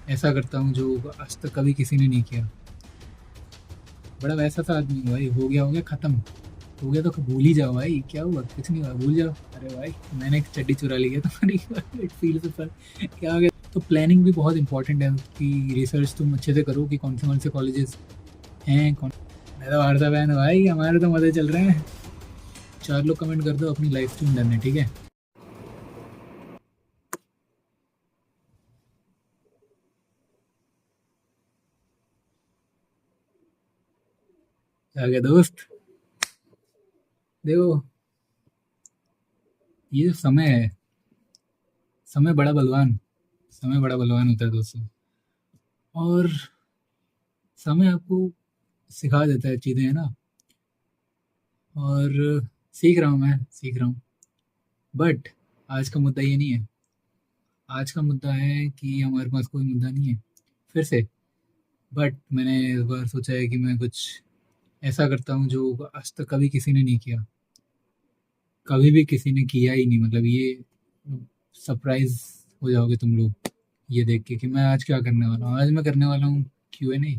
ऐसा करता हूँ जो आज तक कभी किसी ने नहीं किया। बड़ा वैसा सा आदमी हूँ भाई, हो गया ख़त्म। हो गया तो भूल ही जाओ भाई, क्या हुआ? कुछ नहीं हुआ, भूल जाओ। अरे भाई, मैंने एक चड्डी चुरा ली है तुम्हारी एक फील से पर क्या हो गया? तो प्लानिंग भी बहुत इंपॉर्टेंट है कि रिसर्च तुम अच्छे से करो कि कौन से कॉलेजेस हैं कौन। मैं तो वार्ता बहन भाई, हमारे तो मज़े चल रहे हैं। 4 लोग कमेंट कर दो अपनी लाइफ स्ट्रीम डन है, ठीक है? क्या गया दोस्त? देखो, ये जो समय है, समय बड़ा बलवान समय बड़ा बलवान होता है दोस्तों। और समय आपको सिखा देता है चीज़ें, है ना? और सीख रहा हूँ, मैं सीख रहा हूँ। बट आज का मुद्दा ये नहीं है। आज का मुद्दा है कि हमारे पास कोई मुद्दा नहीं है फिर से। बट मैंने इस बार सोचा है कि मैं कुछ ऐसा करता हूँ जो आज तक कभी किसी ने नहीं किया। कभी भी किसी ने किया ही नहीं, मतलब ये सरप्राइज हो जाओगे तुम लोग ये देख के कि मैं आज क्या करने वाला हूँ। आज मैं करने वाला हूँ Q&A।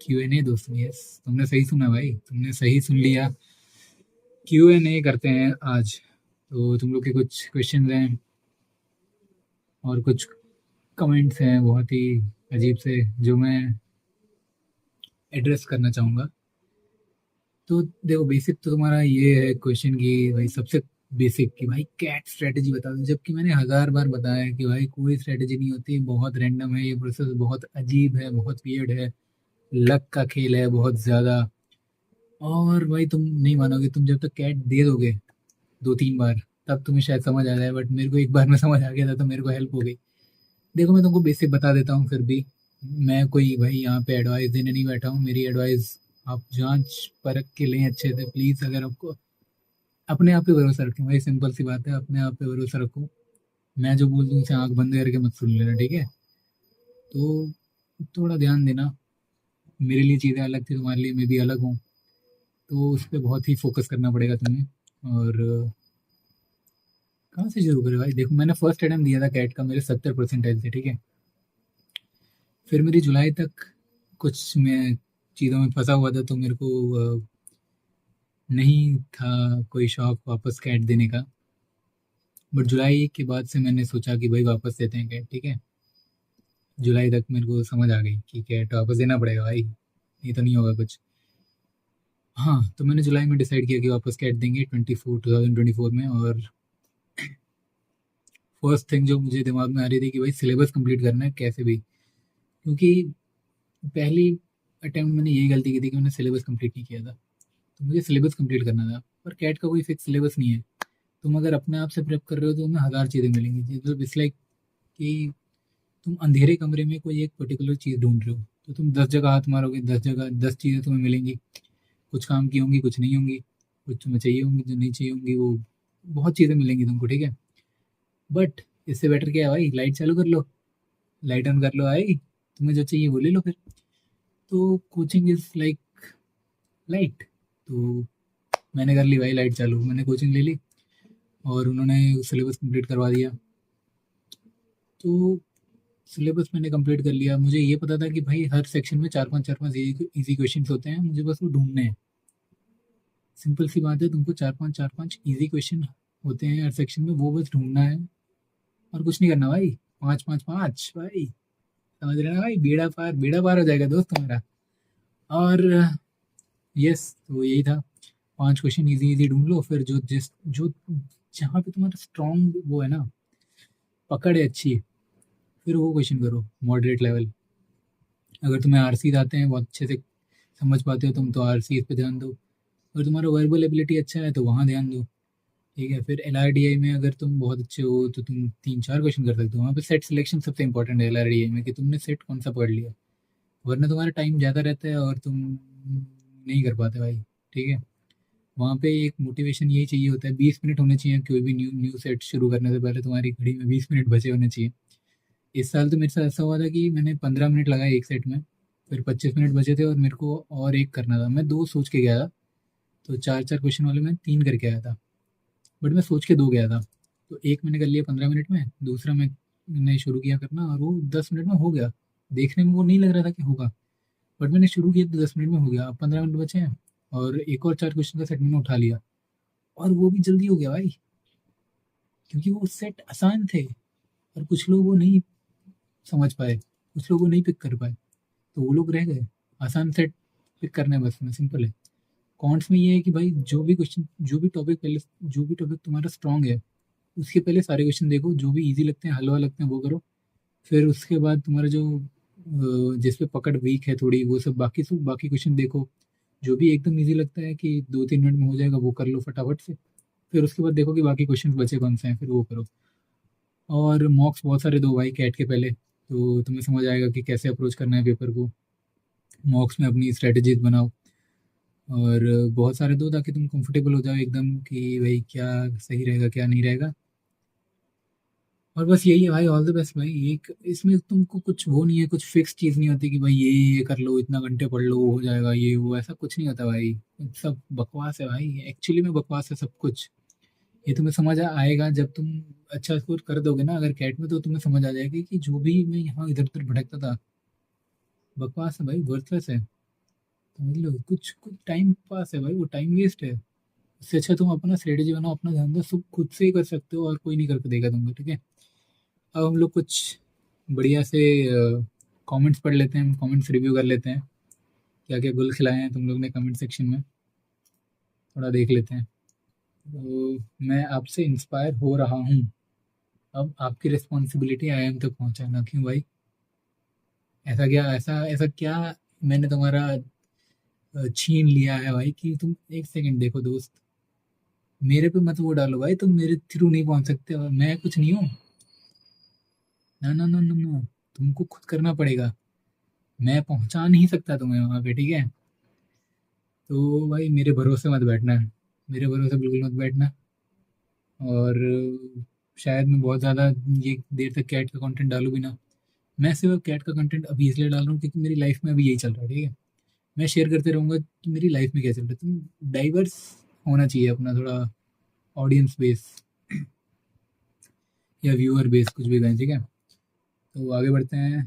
Q&A दोस्तों, यस, तुमने सही सुना भाई, तुमने सही सुन लिया। Q&A करते हैं आज। तो तुम लोग के कुछ क्वेश्चन हैं और कुछ कमेंट्स हैं बहुत ही अजीब से, जो मैं एड्रेस करना चाहूँगा। तो देखो, बेसिक तो तुम्हारा ये है क्वेश्चन कि भाई सबसे बेसिक कि भाई कैट स्ट्रेटेजी बता दो, जबकि मैंने हज़ार बार बताया है कि भाई कोई स्ट्रेटेजी नहीं होती, बहुत रैंडम है ये प्रोसेस, बहुत अजीब है, बहुत वियर्ड है, लक का खेल है बहुत ज़्यादा। और भाई तुम नहीं मानोगे, तुम जब तक कैट दे दोगे 2-3 बार, तब तुम्हें शायद समझ आ जाए। बट मेरे को एक बार में समझ आ गया था, तो मेरे को हेल्प हो गई। देखो, मैं तुमको बेसिक बता देता हूँ फिर भी। मैं कोई भाई यहाँ पे एडवाइस देने नहीं बैठा हूँ। मेरी एडवाइस आप जांच परख के लें अच्छे से प्लीज़। अगर आपको अपने आप पे भरोसा रखें भाई, सिंपल सी बात है, अपने आप पे भरोसा रखो। मैं जो बोल दूँ उसे आंख बंद करके मत सुन लेना, ठीक है? तो थोड़ा ध्यान देना। मेरे लिए चीज़ें अलग थी, तुम्हारे लिए मैं भी अलग हूँ। तो उस पर बहुत ही फोकस करना पड़ेगा तुम्हें। और कहाँ से शुरू करें भाई? देखो, मैंने फर्स्ट अटेम्प्ट दिया था कैट का, मेरे 70% थे, ठीक है? फिर मेरी जुलाई तक कुछ मैं चीज़ों में फंसा हुआ था, तो मेरे को नहीं था कोई शौक वापस कैट देने का। बट जुलाई के बाद से मैंने सोचा कि भाई वापस देते हैं कैट, ठीक है? जुलाई तक मेरे को समझ आ गई कि कैट वापस देना पड़ेगा भाई, नहीं तो नहीं होगा कुछ। हाँ, तो मैंने जुलाई में डिसाइड किया कि वापस कैट देंगे 2024 में। और फर्स्ट थिंग जो मुझे दिमाग में आ रही थी कि भाई सिलेबस कंप्लीट करना है कैसे भी, क्योंकि पहली अटेम्प्ट मैंने यही गलती की थी कि मैंने सिलेबस कंप्लीट नहीं किया था। तो मुझे सिलेबस कंप्लीट करना था, पर कैट का कोई फिक्स सिलेबस नहीं है। तुम अगर अपने आप से प्रेप कर रहे हो तो तुम्हें हज़ार चीज़ें मिलेंगी। मतलब इट्स लाइक कि तुम अंधेरे कमरे में कोई एक पर्टिकुलर चीज़ ढूँढ रहे हो, तो तुम 10 जगह हाथ मारोगे, 10 जगह 10 चीज़ें तुम्हें मिलेंगी। कुछ काम की होंगी, कुछ नहीं होंगी, कुछ तुम्हें चाहिए होंगी, जो नहीं चाहिए होंगी वो बहुत चीज़ें मिलेंगी तुमको, ठीक है? बट इससे बेटर क्या है भाई, लाइट चालू कर लो, लाइट ऑन कर लो भाई, तुम्हें जो चाहिए वो ले लो फिर। तो कोचिंग इज़ लाइक लाइट। तो मैंने कर ली भाई लाइट चालू, मैंने कोचिंग ले ली और उन्होंने सिलेबस कंप्लीट करवा दिया। तो सिलेबस मैंने कंप्लीट कर लिया। मुझे ये पता था कि भाई हर सेक्शन में 4-5 ईज़ी क्वेश्चंस होते हैं, मुझे बस वो ढूँढने हैं। सिंपल सी बात है, तुमको 4-5 ईज़ी क्वेश्चन होते हैं हर सेक्शन में, वो बस ढूँढना है और कुछ नहीं करना भाई। 5-5-5 भाई, समझ रहे हैं ना भाई? बेड़ा पार हो जाएगा दोस्त तुम्हारा। और यस, तो यही था। 5 क्वेश्चन ईज़ी-ईज़ी ढूँढ लो, फिर जो जहाँ पे तुम्हारा स्ट्रॉन्ग वो है ना, पकड़ है अच्छी, फिर वो क्वेश्चन करो मॉडरेट लेवल। अगर तुम्हें आरसीज़ आते हैं, बहुत अच्छे से समझ पाते हो तुम, तो आरसीज़ पे ध्यान दो। अगर तुम्हारा वर्बल एबिलिटी अच्छा है तो वहाँ ध्यान दो, ठीक है? फिर एलआरडीआई में अगर तुम बहुत अच्छे हो तो तुम 3-4 क्वेश्चन कर सकते हो। वहाँ पे सेट सिलेक्शन सबसे इंपॉर्टेंट है एलआरडीआई में, कि तुमने सेट कौन सा पकड़ लिया। वरना तुम्हारा टाइम ज़्यादा रहता है और तुम नहीं कर पाते भाई, ठीक है? वहाँ पे एक मोटिवेशन यही चाहिए होता है, 20 मिनट होने चाहिए कोई भी न्यू न्यू सेट शुरू करने से पहले, तुम्हारी घड़ी में 20 मिनट बचे होने चाहिए। इस साल तो मेरे साथ ऐसा हुआ था कि मैंने 15 मिनट लगाए एक सेट में, फिर 25 मिनट बचे थे और मेरे को और एक करना था। मैं दो सोच के गया था, तो 4-4 क्वेश्चन वाले मैं 3 करके आया था। बट मैं सोच के 2 गया था। तो एक मैंने कर लिया 15 मिनट में, दूसरा मैं मैंने शुरू किया करना और वो 10 मिनट में हो गया। देखने में वो नहीं लग रहा था कि होगा, बट मैंने शुरू किया तो 10 मिनट में हो गया। अब 15 मिनट बचे हैं और एक और 4 क्वेश्चन का सेट मैंने उठा लिया और वो भी जल्दी हो गया भाई, क्योंकि वो सेट आसान थे और कुछ लोग वो नहीं समझ पाए, कुछ लोग वो नहीं पिक कर पाए, तो वो लोग रह गए। आसान सेट पिक करना है बस में, सिंपल है। कॉन्ट्स में ये है कि भाई जो भी क्वेश्चन, जो भी टॉपिक पहले, जो भी टॉपिक तुम्हारा स्ट्रांग है उसके पहले सारे क्वेश्चन देखो, जो भी इजी लगते हैं हलवा लगते हैं वो करो। फिर उसके बाद तुम्हारा जो जिस पे पकड़ वीक है थोड़ी, वो सब बाकी क्वेश्चन देखो। जो भी एकदम इजी लगता है कि 2-3 मिनट में हो जाएगा वो कर लो फटाफट से। फिर उसके बाद देखो कि बाकी क्वेश्चन बचे कौन से हैं, फिर वो करो। और मॉक्स बहुत सारे दो भाई कैट के पहले, तो तुम्हें समझ आएगा कि कैसे अप्रोच करना है पेपर को। मॉक्स में अपनी स्ट्रेटजीज बनाओ और बहुत सारे दो ताकि तुम कंफर्टेबल हो जाओ एकदम कि भाई क्या सही रहेगा क्या नहीं रहेगा। और बस यही है भाई, ऑल द बेस्ट भाई। एक इसमें तुमको कुछ वो नहीं है, कुछ फिक्स चीज़ नहीं होती कि भाई ये कर लो, इतना घंटे पढ़ लो हो जाएगा, ये वो ऐसा कुछ नहीं होता भाई। सब बकवास है भाई, एक्चुअली में बकवास है सब कुछ। ये तुम्हें समझ आएगा जब तुम अच्छा स्कोर कर दोगे ना अगर कैट में, तो तुम्हें समझ आ जाएगी कि जो भी मैं यहाँ इधर उधर भटकता था बकवास है भाई, वर्थलेस है। समझ लो, कुछ कुछ टाइम पास है भाई, वो टाइम वेस्ट है। इससे अच्छा तुम अपना स्ट्रेटेजी बनाओ, अपना धंधा सब खुद से ही कर सकते हो और कोई नहीं करके देगा तुमको, ठीक है। अब हम लोग कुछ बढ़िया से कमेंट्स पढ़ लेते हैं, कमेंट्स रिव्यू कर लेते हैं। क्या क्या गुल खिलाए हैं तुम लोग ने कमेंट सेक्शन में, थोड़ा देख लेते हैं। तो मैं आपसे इंस्पायर हो रहा हूँ, अब आपकी रिस्पॉन्सिबिलिटी आई एम तक पहुँचाना। क्यों भाई, ऐसा क्या, ऐसा ऐसा क्या मैंने तुम्हारा छीन लिया है भाई कि तुम, एक सेकंड देखो दोस्त, मेरे पे मत वो डालो भाई, तुम मेरे थ्रू नहीं पहुंच सकते और मैं कुछ नहीं हूँ। ना ना ना ना ना, तुमको खुद करना पड़ेगा, मैं पहुंचा नहीं सकता तुम्हें वहां पे, ठीक है। तो भाई मेरे भरोसे मत बैठना, मेरे भरोसे बिल्कुल मत बैठना। और शायद मैं बहुत ज़्यादा ये देर तक कैट का कंटेंट डालूँ भी ना। मैं सिर्फ कैट का कंटेंट अभी इसलिए डाल रहा हूँ क्योंकि मेरी लाइफ में अभी यही चल रहा है, ठीक है। मैं शेयर करते रहूँगा कि मेरी लाइफ में क्या चल रहा है। तुम डाइवर्स होना चाहिए अपना थोड़ा, ऑडियंस बेस या व्यूअर बेस, कुछ भी कहें, ठीक है। तो आगे बढ़ते हैं।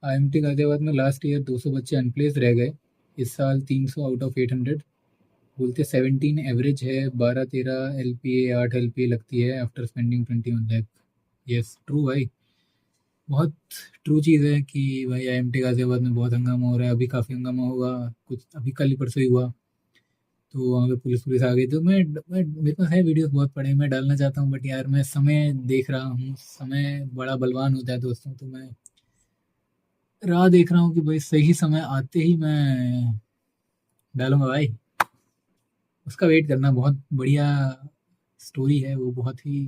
IMT गाजियाबाद में लास्ट ईयर 200 बच्चे अनप्लेस रह गए, इस साल 300 आउट ऑफ 800। बोलते 17 एवरेज है, 12-13 LPA, 8 LPA लगती है after spending 21 lakh. Yes true भाई, बहुत ट्रू चीज़ है कि भाई IMT गाजियाबाद में बहुत हंगामा हो रहा है, अभी काफ़ी हंगामा होगा। कुछ अभी कल ही परसों ही हुआ, तो वहाँ पे पुलिस पुलिस आ गई। तो मैं मेरे पास है वीडियोस बहुत पड़े हैं, मैं डालना चाहता हूँ, बट यार मैं समय देख रहा हूँ, समय बड़ा बलवान होता है दोस्तों। तो मैं राह देख रहा हूँ कि भाई सही समय आते ही मैं डालूंगा भाई। उसका वेट करना, बहुत बढ़िया स्टोरी है वो, बहुत ही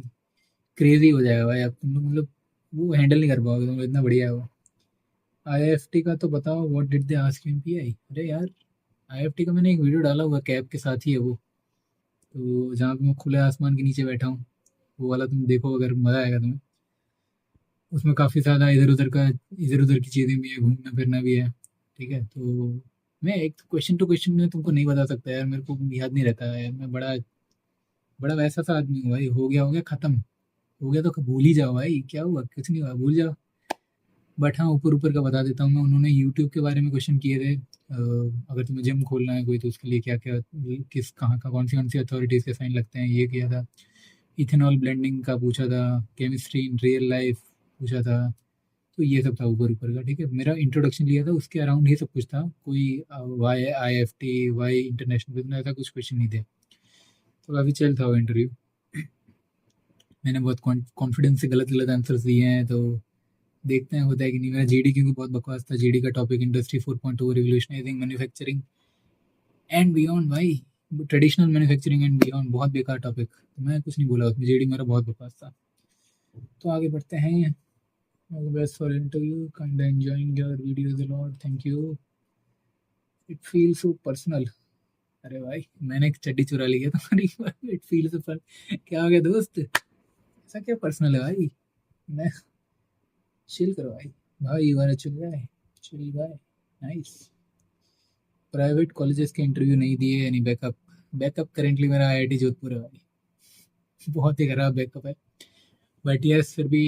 क्रेजी हो जाएगा भाई। अब तुम लोग मतलब वो हैंडल नहीं कर पाओगे तुम, इतना बढ़िया है वो। IIFT का तो बताओ, what did they ask you in PI। अरे यार, IIFT का मैंने एक वीडियो डाला हुआ, कैब के साथ ही है वो, तो जहाँ पे मैं खुले आसमान के नीचे बैठा हूँ, वो वाला तुम देखो, अगर मज़ा आएगा तुम्हें। उसमें काफ़ी ज़्यादा इधर उधर की चीज़ें भी है, घूमना फिरना भी है, ठीक है। तो मैं एक क्वेश्चन टू क्वेश्चन में तुमको नहीं बता सकता यार, मेरे को याद नहीं रहता है। मैं बड़ा बड़ा वैसा सा आदमी हूँ भाई, हो गया खत्म, हो गया तो भूल ही जाओ भाई, क्या हुआ, कुछ नहीं हुआ, भूल जाओ। बट हाँ, ऊपर ऊपर का बता देता हूँ मैं। उन्होंने यूट्यूब के बारे में क्वेश्चन किए थे, अगर तुम्हें जिम खोलना है कोई तो उसके लिए क्या क्या, किस कहाँ का, कौन सी अथॉरिटीज़ के साइन लगते हैं, ये किया था। इथेनॉल ब्लेंडिंग का पूछा था, केमिस्ट्री इन रियल लाइफ पूछा था। तो ये सब था ऊपर ऊपर का, ठीक है। मेरा इंट्रोडक्शन लिया था, उसके अराउंड ही सब कुछ था। कोई why IFT, why international business, ऐसा कुछ क्वेश्चन नहीं थे। तो काफ़ी चल था वो इंटरव्यू। मैंने बहुत कॉन्फिडेंस से गलत गलत आंसर्स दिए हैं, तो देखते हैं होता है कि नहीं। मेरा GD क्योंकि बहुत बकवास था, GD का topic industry 4.0 revolutionising manufacturing and beyond भाई, ट्रेडिशनल मैन्युफैक्चरिंग एंड बियॉन्ड, बहुत बेकार टॉपिक। तो मैं कुछ नहीं बोला उसमें, GD मेरा बहुत बकवास था। तो आगे बढ़ते हैं। All the best for interview. Kinda enjoying your videos a lot. Thank you. It feels so personal. अरे भाई, मैंने एक चड्डी चुरा ली है तुम्हारी। It feel so fun. क्या हो गया दोस्त, ऐसा क्या पर्सनल है भाई। मैं चिल करो भाई। भाई you are chill guy, chill guy, nice. Private colleges के इंटरव्यू नहीं दिए यानी बैकअप। बैकअप करेंटली मेरा IIT जोधपुर है भाई, बहुत ही खराब बैकअप है। बट यस फिर भी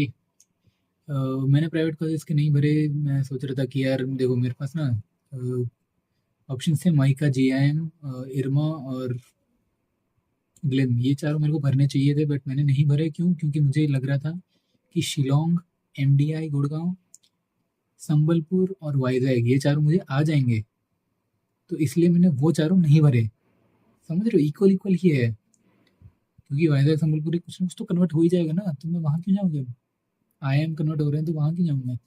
मैंने प्राइवेट कॉलेज के नहीं भरे। मैं सोच रहा था कि यार देखो मेरे पास ना ऑप्शन थे माइका, जेआईएम, इरमा और ग्लेम, ये चारों मेरे को भरने चाहिए थे बट मैंने नहीं भरे। क्यों? क्योंकि मुझे लग रहा था कि शिलोंग, एमडीआई गुड़गांव, संबलपुर और वाइजैक ये चारों मुझे आ जाएंगे, तो इसलिए मैंने वो चारों नहीं भरे। समझ रहे हो? इक्वल इक्वल ही है, क्योंकि वाइजैक संबलपुर कुछ ना कुछ तो कन्वर्ट हो ही जाएगा ना, तो मैं वहाँ क्यों जाऊँ? जब आईएम कन्वर्ट हो रहे हैं तो वहाँ क्यों जाऊँ मैं?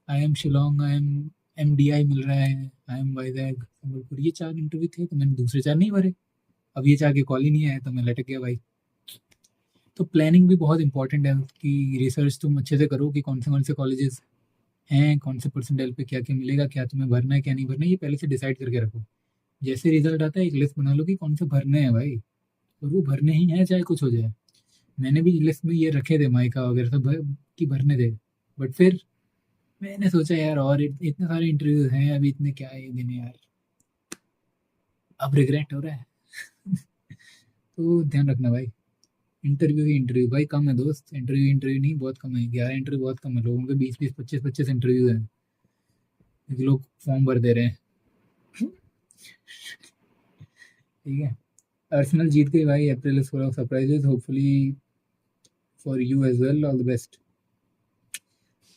आईएम शिलोंग, आईएम एमडीआई मिल रहा है, आईएम वाइजैक संबलपुर, ये चार इंटरव्यू थे तो मैंने दूसरे चार नहीं भरे। अब ये चार के कॉल ही नहीं आया तो मैं लटक गया भाई। तो प्लानिंग भी बहुत इंपॉर्टेंट है कि रिसर्च तुम अच्छे से करो कि कौन से कॉलेजेस हैं, कौन से परसेंटाइल पे क्या क्या मिलेगा, क्या तुम्हें भरना है क्या नहीं भरना है, ये पहले से डिसाइड करके रखो। जैसे रिजल्ट आता है एक लिस्ट बना लो कि कौन से भरने हैं भाई, और वो भरने ही हैं चाहे कुछ हो जाए। मैंने भी लिस्ट में ये रखे थे माइका वगैरह सब कि भरने थे, बट फिर मैंने सोचा यार और इतने सारे इंटरव्यूज हैं अभी, इतने क्या है ये दिन यार, अब रिग्रेट हो रहा है। तो ध्यान रखना भाई, इंटरव्यू ही इंटरव्यू भाई कम है दोस्त, इंटरव्यू इंटरव्यू नहीं, बहुत कम है, 11 इंटरव्यू बहुत कम है, लोगों के 20 20 25 25 इंटरव्यू हैं, क्योंकि लोग फॉर्म भर दे रहे हैं। ठीक है, अर्सेनल जीत गई भाई, April is full of surprises, hopefully for you as well, all the best.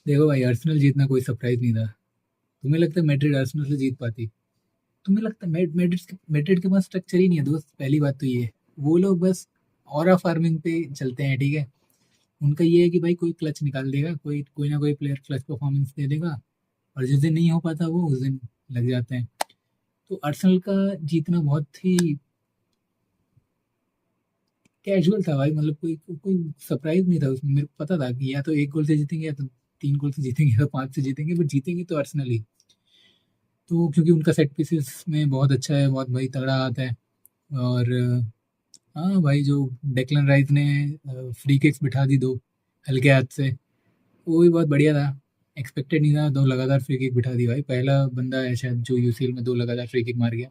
देखो भाई, अर्सेनल जीतना कोई सरप्राइज नहीं था। तुम्हें लगता है मैड्रिड अर्सेनल से जीत पाती? तुम्हें लगता है मैड्रिड के पास स्ट्रक्चर ही नहीं है दोस्त, पहली बात तो ये है। वो लोग बस ऑरा फार्मिंग पे चलते हैं, ठीक है। उनका ये है कि भाई कोई क्लच निकाल देगा, कोई कोई ना कोई प्लेयर क्लच परफॉर्मेंस दे देगा, और जिस दिन नहीं हो पाता वो उस दिन लग जाते हैं। तो अर्सेनल का जीतना बहुत ही कैजुअल था भाई, मतलब कोई कोई सरप्राइज नहीं था उसमें। मेरे को पता था कि या तो एक गोल से जीतेंगे, या तो 3 गोल से जीतेंगे, या तो 5 से जीतेंगे, बट जीतेंगे तो अर्सेनल ही। तो क्योंकि उनका सेट पीसेस में बहुत अच्छा है, बहुत भाई तगड़ा आता है। और हाँ भाई, जो डेक्लन राइस ने फ्री किक्स बिठा दी 2 हल्के हाथ से, वो भी बहुत बढ़िया था। एक्सपेक्टेड नहीं था, 2 लगातार फ्री किक बिठा दी भाई, पहला बंदा है शायद जो यूसीएल में 2 लगातार फ्री किक मार गया।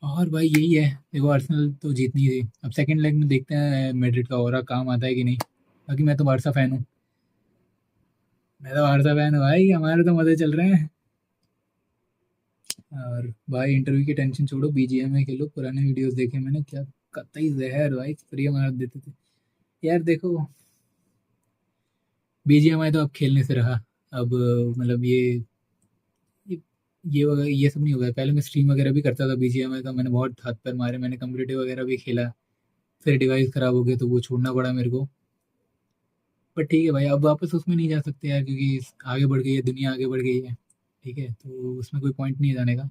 और भाई यही है, देखो अर्सेनल तो जीतनी थी। अब सेकंड लेग में देखते हैं मैड्रिड का और काम आता है कि नहीं। बाकी मैं तो बारसा फैन हूँ, मैं तो बारसा फैन हूँ भाई, हमारे तो मजे चल रहे हैं। और भाई इंटरव्यू की टेंशन छोड़ो, बीजीएम में खेलो, पुराने वीडियोस देखे मैंने, क्या कतई जहर भाई, फ्री मार देते थे यार। देखो बीजीएमआई तो अब खेलने से रहा, अब मतलब ये ये सब नहीं हो गया। पहले मैं स्ट्रीम वगैरह भी करता था बीजीएमआई का, मैंने बहुत हाथ पैर मारे, मैंने कम्पिटिटिव वगैरह भी खेला, फिर डिवाइस खराब हो गया तो वो छोड़ना पड़ा मेरे को। बट ठीक है भाई, अब वापस उसमें नहीं जा सकते यार, क्योंकि आगे बढ़ गई है दुनिया, आगे बढ़ गई है। ठीक है, तो उसमें कोई पॉइंट नहीं है जाने का।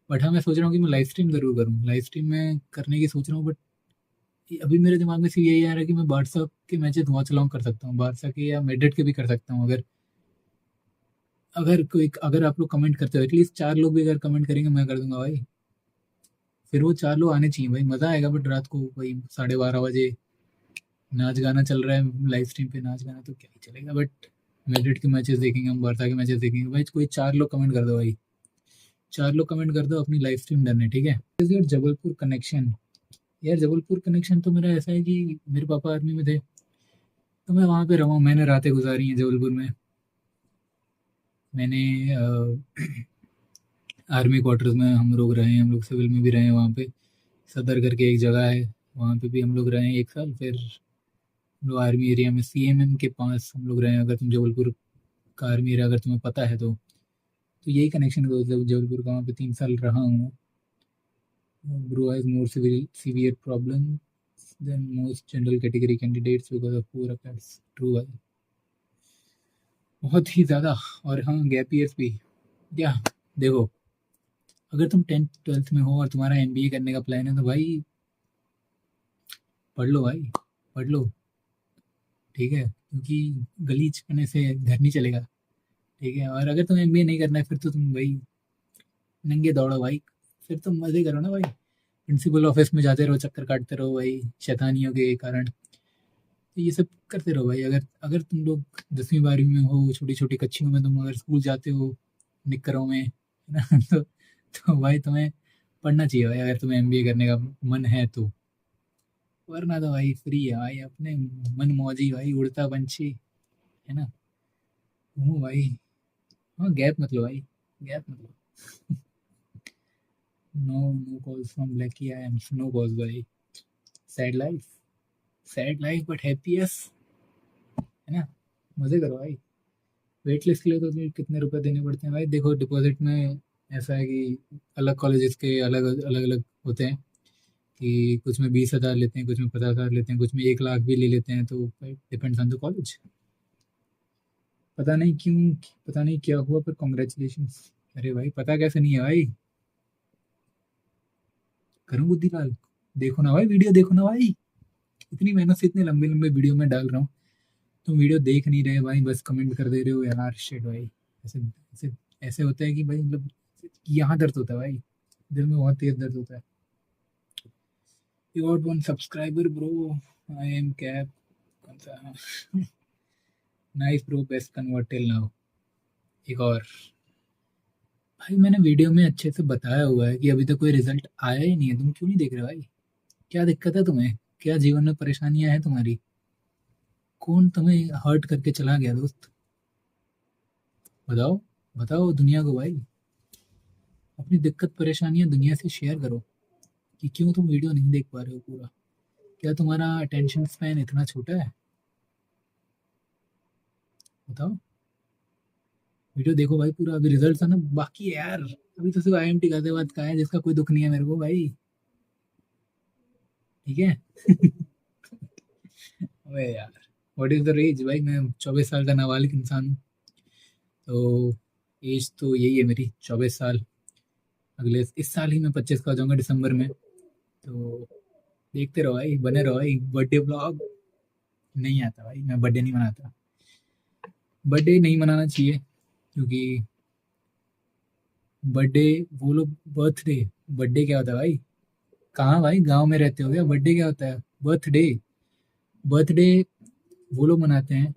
बट हाँ, मैं सोच रहा हूँ कि मैं लाइव स्ट्रीम ज़रूर करूँ, लाइव स्ट्रीम में करने की सोच रहा हूँ। बट अभी मेरे दिमाग में सिर्फ यही आ रहा है कि मैं बारसा के मैचेस वॉच लॉन्ग कर सकता हूँ, बारसा के या मेड्रिड के भी कर सकता हूँ। अगर अगर आप लोग कमेंट करते हो, एटलीस्ट 4 लोग भी अगर कमेंट करेंगे, मैं कर दूंगा भाई। फिर वो 4 लोग आने चाहिए भाई, मज़ा आएगा। बट रात को भाई 12:30 बजे नाच गाना चल रहा है लाइव स्ट्रीम पे, नाच गाना तो क्या ही चलेगा। बट मैड्रिड के मैचेस देखेंगे, हम बारसा के मैचेस देखेंगे भाई। कोई 4 लोग कमेंट कर दो भाई, 4 लोग कमेंट कर दो, अपनी लाइव स्ट्रीम डन है, ठीक है। Is your Jabalpur connection? यार जबलपुर कनेक्शन तो मेरा ऐसा है कि मेरे पापा आर्मी में थे, तो मैं वहाँ पे रहा हूँ, मैंने रातें गुजारी हैं जबलपुर में। मैंने आर्मी क्वार्टर्स में हम लोग रहे हैं, हम लोग सिविल में भी रहे हैं वहाँ पे। सदर करके एक जगह है, वहाँ पे भी हम लोग रहे हैं 1 साल। फिर हम लोग आर्मी एरिया में सीएमएम के पास हम लोग रहे हैं। अगर तुम जबलपुर का आर्मी एरिया अगर तुम्हें पता है तो यही कनेक्शन है दोस्त, जबलपुर का, वहाँ पे 3 साल रहा हूँ। Bro has more severe problem than most general category candidates because of poor affairs. True भाई, बहुत ही ज़्यादा। और हाँ, गैप ईयर्स भी। या देखो, अगर तुम 10th 12th में हो और तुम्हारा एमबीए करने का प्लान है तो भाई पढ़ लो भाई, पढ़ लो, ठीक है। क्योंकि गलीच पने से घर नहीं चलेगा, ठीक है। और अगर तुम्हें एमबीए नहीं करना है फिर तो तुम भाई नंगे दौड़ो भाई, फिर तुम मजे करो ना भाई, प्रिंसिपल ऑफिस में जाते रहो, चक्कर काटते रहो भाई शैतानियों के कारण। तो ये सब करते रहो भाई। अगर अगर तुम लोग 10वीं 12वीं में हो, छोटी छोटी कच्चियों में तुम अगर स्कूल जाते हो निकरों में, है ना, तो भाई तुम्हें पढ़ना चाहिए भाई, अगर तुम्हें एमबीए करने का मन है तो। वरना तो भाई फ्री है भाई, अपने मन मौजी भाई, उड़ता पंछी है ना। घूमो भाई। हाँ गैप मतलब भाई, गैप मतलब। No no calls from Blackie, I am no calls भाई। Sad life, sad life but happiest, है ना। मजे करो भाई। वेट लिस्ट के लिए तो तुम्हें कितने रुपए देने पड़ते हैं भाई, देखो डिपॉजिट में ऐसा है कि अलग कॉलेजेस के अलग अलग अलग होते हैं, कि कुछ में 20,000 लेते हैं, कुछ में 50,000 लेते हैं, कुछ में 1 लाख भी ले लेते हैं, तो डिपेंड्स ऑन द कॉलेज। पता नहीं क्यों, पता नहीं क्या हुआ, पर कॉन्ग्रेचुलेशन। अरे भाई पता कैसे नहीं है भाई, करूँ बुद्धिलाल। देखो ना भाई, वीडियो देखो ना भाई, इतनी मेहनत से इतने लंबे लंबे वीडियो में डाल रहा हूँ, तुम वीडियो देख नहीं रहे भाई, बस कमेंट कर दे रहे हो यार, शिट भाई। ऐसे ऐसे ऐसे होता है कि भाई मतलब यहाँ दर्द होता है भाई, दिल में बहुत तेज दर्द होता है। You got one subscriber bro, I M Kapp, कौन सा, nice bro, best convert till now. एक और भाई, मैंने वीडियो में अच्छे से बताया हुआ है कि अभी तक कोई रिजल्ट आया ही नहीं है, तुम क्यों नहीं देख रहे भाई? क्या दिक्कत है तुम्हें? क्या जीवन में परेशानियां हैं तुम्हारी? कौन तुम्हें हर्ट करके चला गया दोस्त? बताओ, बताओ दुनिया को भाई, अपनी दिक्कत परेशानियां दुनिया से शेयर करो, कि क्यों तुम वीडियो नहीं देख पा रहे हो पूरा। क्या तुम्हारा अटेंशन स्पैन इतना छोटा है? बताओ। वीडियो देखो भाई पूरा, अभी रिजल्ट आना बाकी है यार, अभी तो सिर्फ आईएमटी गाजियाबाद का है, जिसका कोई दुख नहीं है मेरे को भाई। ठीक है। अबे यार, व्हाट इज द एज भाई, मैं 24 साल का नाबालिग इंसान हूँ, तो एज तो यही है मेरी, 24 साल। अगले इस साल ही मैं 25 का हो जाऊंगा दिसंबर में, तो देखते रहो भाई, बने रहो भाई, बर्थडे ब्लॉग। नहीं आता भाई, मैं बर्थडे नहीं मनाता, बर्थडे नहीं मनाना चाहिए, क्योंकि बर्थडे, वो लोग बर्थडे, बर्थडे क्या होता है भाई? कहाँ भाई, गांव में रहते हो क्या? बर्थडे क्या होता है? बर्थडे, बर्थडे वो लोग मनाते हैं